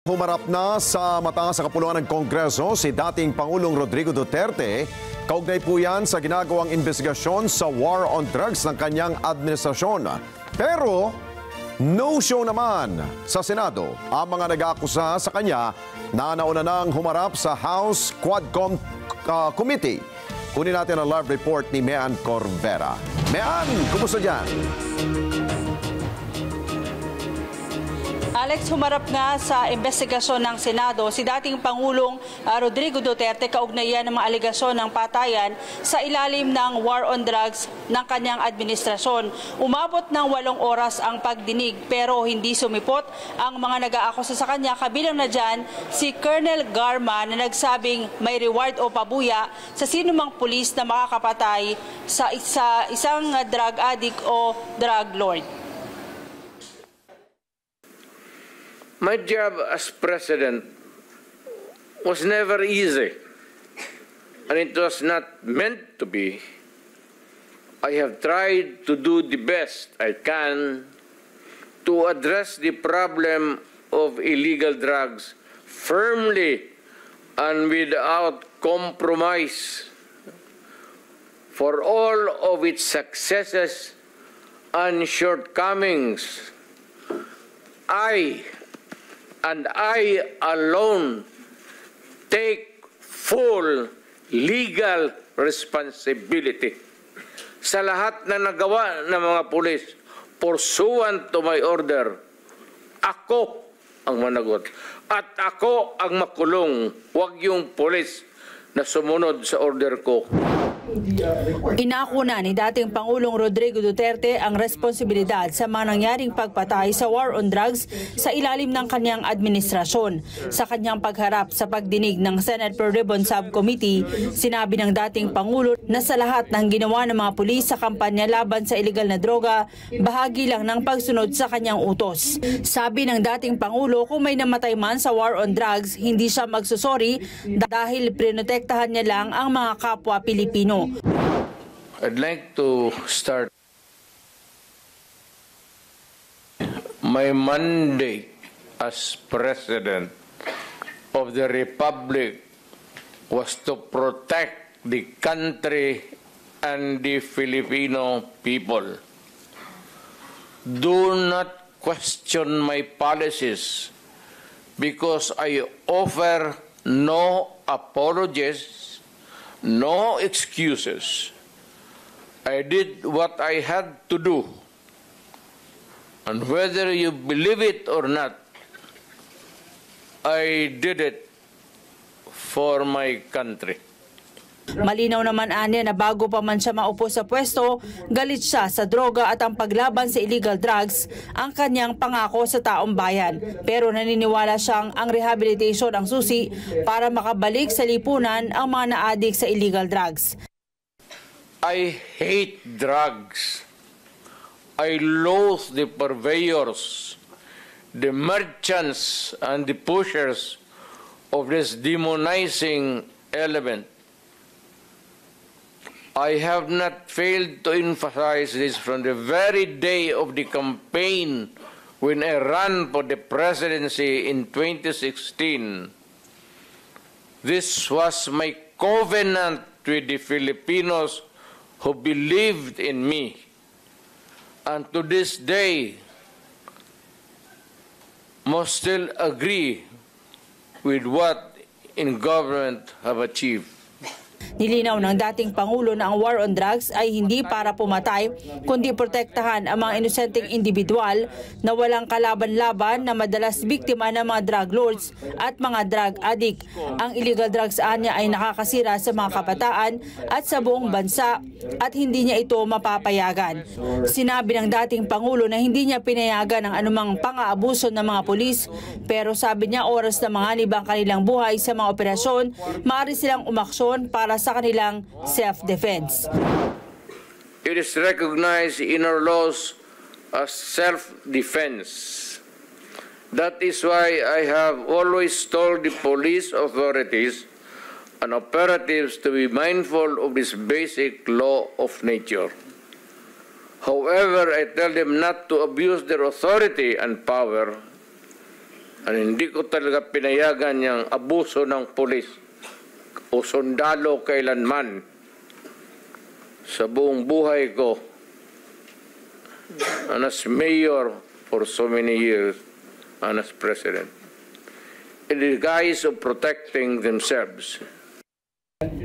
Humarap na sa mataas sa kapulungan ng Kongreso si dating Pangulong Rodrigo Duterte. Kaugnay po yan sa ginagawang investigasyon sa war on drugs ng kanyang administrasyon. Pero no show naman sa Senado ang mga nag-aakusa sa kanya na nauna nang humarap sa House Quadcom Committee. Kunin natin ang live report ni Mean Corvera. Mean, kumusta dyan? Alex, humarap nga sa investigasyon ng Senado si dating Pangulong Rodrigo Duterte kaugnayan ng mga alegasyon ng patayan sa ilalim ng war on drugs ng kanyang administrasyon. Umabot ng 8 oras ang pagdinig pero hindi sumipot ang mga nag-aakusa sa kanya. Kabilang na dyan si Colonel Garma na nagsabing may reward o pabuya sa sinumang pulis na makakapatay sa isang drug addict o drug lord. My job as president was never easy, and it was not meant to be. I have tried to do the best I can to address the problem of illegal drugs firmly and without compromise. For all of its successes and shortcomings, I alone take full legal responsibility sa lahat na nagawa ng mga pulis pursuant to my order. Ako ang managot at ako ang makulong, huwag yung pulis na sumunod sa order ko. Inako na ni dating Pangulong Rodrigo Duterte ang responsibilidad sa mga nangyaring pagpatay sa war on drugs sa ilalim ng kanyang administrasyon. Sa kanyang pagharap sa pagdinig ng Senate Pro Ribbon Subcommittee, sinabi ng dating Pangulo na sa lahat ng ginawa ng mga pulis sa kampanya laban sa iligal na droga, bahagi lang ng pagsunod sa kanyang utos. Sabi ng dating Pangulo, kung may namatay man sa war on drugs, hindi siya magsusori dahil prinotektahan niya lang ang mga kapwa Pilipino. I'd like to start my mandate as President of the Republic was to protect the country and the Filipino people. Do not question my policies because I offer no apologies, no excuses. I did what I had to do. And whether you believe it or not, I did it for my country. Malinaw naman anya na bago pa man siya maupo sa pwesto, galit siya sa droga at ang paglaban sa illegal drugs ang kanyang pangako sa taong bayan. Pero naniniwala siyang ang rehabilitation ang susi para makabalik sa lipunan ang mga na-addict sa illegal drugs. I hate drugs. I loathe the purveyors, the merchants, and the pushers of this demonizing element. I have not failed to emphasize this from the very day of the campaign when I ran for the presidency in 2016. This was my covenant with the Filipinos who believed in me. And to this day, must still agree with what in government have achieved. Nilinaw ng dating Pangulo na ang war on drugs ay hindi para pumatay, kundi protektahan ang mga inosenteng individual na walang kalaban-laban na madalas biktima ng mga drug lords at mga drug addict. Ang illegal drugs anya ay nakakasira sa mga kabataan at sa buong bansa at hindi niya ito mapapayagan. Sinabi ng dating Pangulo na hindi niya pinayagan ang anumang pang-aabuso ng mga pulis, pero sabi niya oras na manganib ang kanilang buhay sa mga operasyon, maaari silang umaksyon para sa kanilang self-defense. It is recognized in our laws as self-defense. That is why I have always told the police authorities and operatives to be mindful of this basic law of nature. However, I tell them not to abuse their authority and power At hindi ko talaga pinayagan yung abuso ng pulis o sundalo kailanman sa buong buhay ko and as mayor for so many years and as president. In the guise of protecting themselves.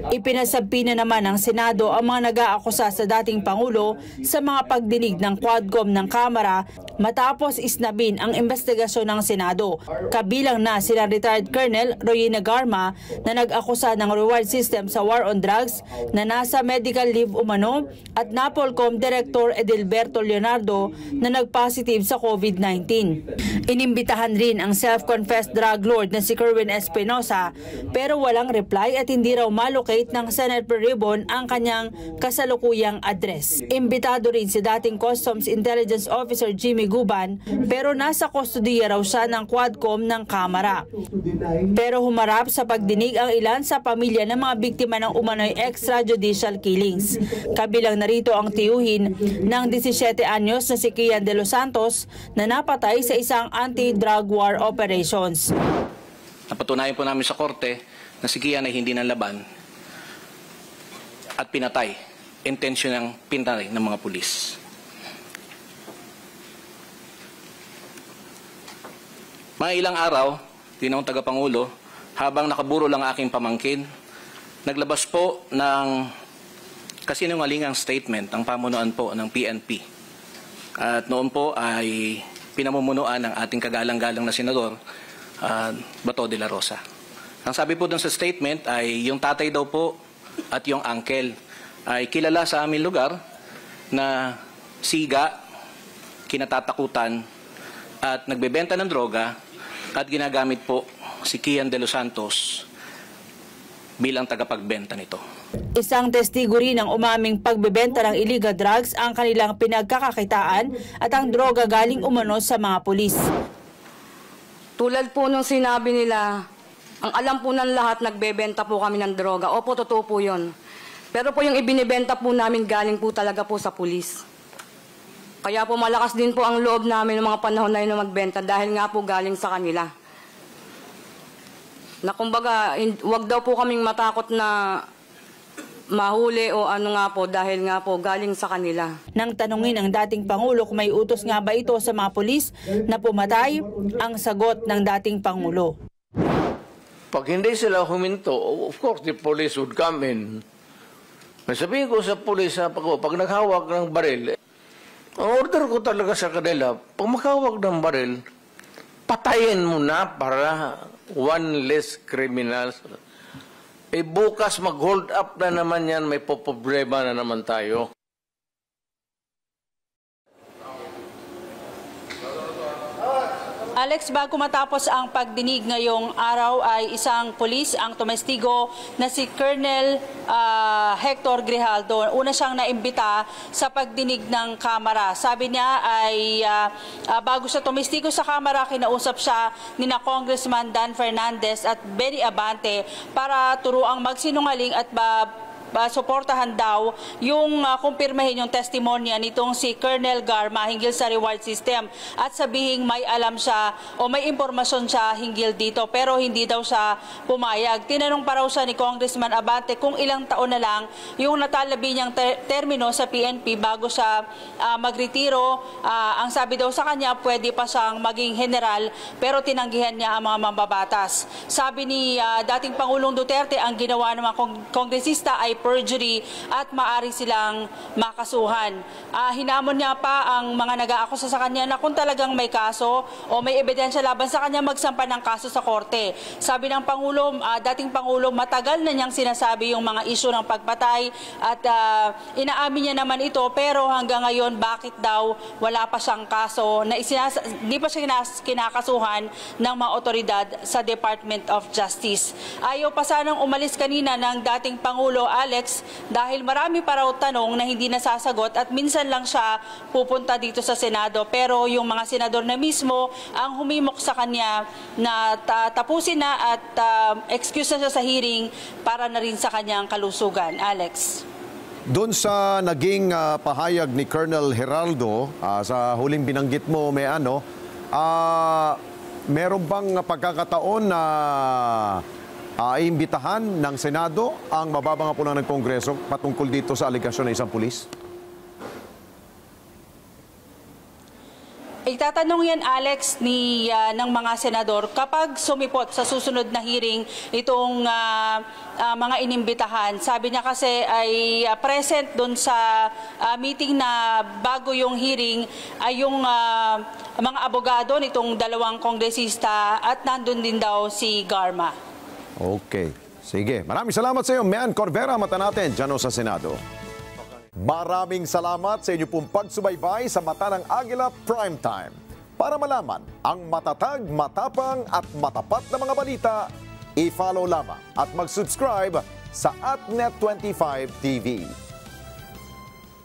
Ipinasabi na naman ng Senado ang mga nag-aakusa sa dating Pangulo sa mga pagdinig ng Quadcom ng Kamara matapos isnabin ang investigasyon ng Senado. Kabilang na sila retired Colonel Royina Garma na nag-akusa ng reward system sa war on drugs na nasa medical leave umano at Napolcom Director Edilberto Leonardo na nag-positive sa COVID-19. Inimbitahan rin ang self-confessed drug lord na si Kerwin Espinosa pero walang reply at hindi raw malocate ng Senate per ribbon ang kanyang kasalukuyang address. Imbitado rin si dating Customs Intelligence Officer Jimmy Guban pero nasa kustodiya raw siya ng Quadcom ng Kamara. Pero humarap sa pagdinig ang ilan sa pamilya ng mga biktima ng umano'y extrajudicial killings. Kabilang narito ang tiyuhin ng 17 anyos na si Kian de los Santos na napatay sa isang anti-drug war operations. Napatunayan po namin sa korte na si Kian ay hindi nanlaban at pinatay, intensyonang pinatay ng mga pulis. Mga ilang araw, Ginoong Tagapangulo, habang nakaburo lang aking pamangkin, naglabas po ng kasinungalingang statement ang pamunuan po ng PNP. At noon po ay pinamumunuan ng ating kagalang-galang na senador, Bato de la Rosa. Ang sabi po dun sa statement ay yung tatay daw po at yung uncle ay kilala sa aming lugar na siga, kinatatakutan at nagbebenta ng droga at ginagamit po si Kian de los Santos bilang tagapagbenta nito. Isang testigo rin ang umaming pagbebenta ng illegal drugs ang kanilang pinagkakakitaan at ang droga galing umano sa mga pulis. Tulad po nung sinabi nila, ang alam po ng lahat, nagbebenta po kami ng droga. Opo, totoo po yun. Pero po yung ibinibenta po namin galing po talaga po sa pulis. Kaya po malakas din po ang loob namin ng mga panahon na yun na magbenta dahil nga po galing sa kanila. Na kumbaga, wag daw po kaming matakot na mahuli o ano nga po dahil nga po galing sa kanila. Nang tanungin ang dating Pangulo kung may utos nga ba ito sa mga pulis na pumatay, ang sagot ng dating Pangulo. Pag hindi sila huminto, of course the police would come in. May sabihin ko sa police, pag naghawak ng baril, ang order ko talaga sa kanila, pag maghawak ng baril, patayin mo na para one less criminals. Eh bukas mag-hold up na naman yan, may poproblema na naman tayo. Alex, bago matapos ang pagdinig ngayong araw ay isang pulis ang tumestigo na si Colonel Hector Grijaldo. Una siyang naimbita sa pagdinig ng Kamara. Sabi niya ay bago siya tumestigo sa Kamara, kinausap siya ni na Congressman Dan Fernandez at Benny Abante para turuang magsinungaling at suportahan daw yung kumpirmahin yung testimonya nitong si Colonel Garma hinggil sa reward system at sabihing may alam siya o may impormasyon siya hinggil dito pero hindi daw siya pumayag. Tinanong pa raw siya ni Congressman Abante kung ilang taon na lang yung natalabi niyang termino sa PNP bago siya magretiro. Ang sabi daw sa kanya pwede pa siyang maging general pero tinanggihan niya ang mga mambabatas. Sabi ni dating Pangulong Duterte ang ginawa ng mga kongresista ay perjury at maaari silang makasuhan. Hinamon niya pa ang mga nag-aakusa sa kanya na kung talagang may kaso o may ebidensya laban sa kanya, magsampa ng kaso sa korte. Sabi ng Pangulo, dating Pangulo, matagal na niyang sinasabi yung mga isyu ng pagpatay at inaamin niya naman ito pero hanggang ngayon bakit daw wala pa siyang kaso na hindi pa siya kinakasuhan ng mga otoridad sa Department of Justice. Ayaw pa sanang umalis kanina ng dating Pangulo Alex dahil marami pa raw tanong na hindi nasasagot at minsan lang siya pupunta dito sa Senado pero yung mga senador na mismo ang humimok sa kanya na tapusin na at excuse na siya sa hearing para na rin sa kanyang kalusugan. Alex. Doon sa naging pahayag ni Colonel Geraldo, sa huling binanggit mo, may meron bang pagkakataon na iimbitahan ng Senado ang mababang hapunan ng Kongreso patungkol dito sa aligasyon ng isang pulis? Itatanong yan, Alex, ng mga senador kapag sumipot sa susunod na hearing itong mga inimbitahan. Sabi niya kasi ay present doon sa meeting na bago yung hearing ay yung mga abogado nitong dalawang kongresista at nandun din daw si Garma. Okay. Sige. Maraming salamat sa iyo, Mian Corvera. Mata natin dyan sa Senado. Maraming salamat sa inyo pong pagsubaybay sa Mata ng Agila Primetime. Para malaman ang matatag, matapang at matapat na mga balita, i-follow lamang at mag-subscribe sa AtNet25 TV.